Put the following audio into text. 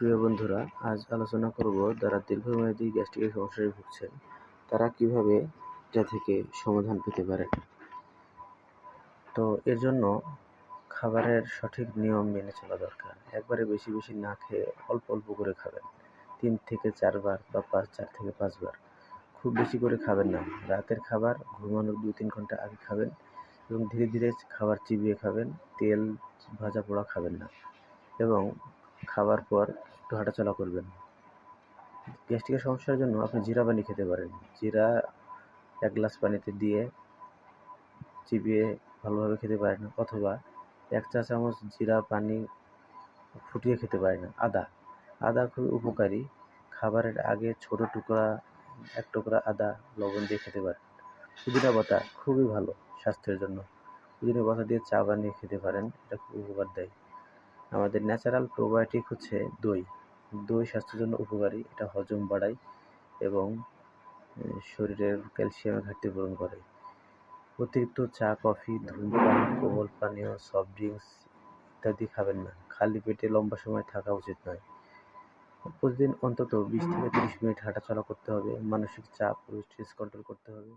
প্রিয় বন্ধুরা, আজ আলোচনা করব যারা দীর্ঘমেয়াদী গ্যাস্ট্রিকের সমস্যায় ভুগছেন তারা কিভাবে যা থেকে সমাধান পেতে পারেন। তো এর জন্য খাবারের সঠিক নিয়ম মেনে চলা দরকার। একবারে বেশি বেশি না খেয়ে অল্প অল্প করে খাবেন, 3 থেকে 4 বার বা 4 থেকে 5 বার। খুব বেশি করে খাবেন না। রাতের খাবার ঘুমানোর 2-3 ঘন্টা আগে খাবেন এবং ধীরে ধীরে খাবার চিবিয়ে খাবেন। তেল ভাজা পোড়া খাবেন না এবং খাবার পর একটু হাঁটাচলা করবেন। গ্যাস্ট্রিকের সমস্যার জন্য আপনি জিরা পানি খেতে পারেন। জিরা 1 গ্লাস পানিতে দিয়ে চিবিয়ে ভালোভাবে খেতে পারেন, অথবা 1 চা চামচ জিরা পানি ফুটিয়ে খেতে পারেন। আদা খুবই উপকারী। খাবারের আগে ছোট টুকরা 1 টুকরা আদা লবণ দিয়ে খেতে পারেন। পুদিনা পাতা খুবই ভালো স্বাস্থ্যের জন্য। পুদিনা পাতা দিয়ে চা বানিয়ে খেতে পারেন, এটা খুব উপকার দেয়। আমাদের ন্যাচারাল প্রোবায়োটিক হচ্ছে দই। দই স্বাস্থ্যের জন্য উপকারী। এটা হজম বাড়ায় এবং শরীরের ক্যালসিয়ামের ঘাটতি পূরণ করে। অতিরিক্ত চা, কফি, ধূমপান, কোমল পানীয়, সফট ড্রিঙ্কস ইত্যাদি খাবেন না। খালি পেটে লম্বা সময় থাকা উচিত নয়। প্রতিদিন অন্তত 20 থেকে 30 মিনিট হাঁটাচলা করতে হবে। মানসিক চাপ ও স্ট্রেস কন্ট্রোল করতে হবে।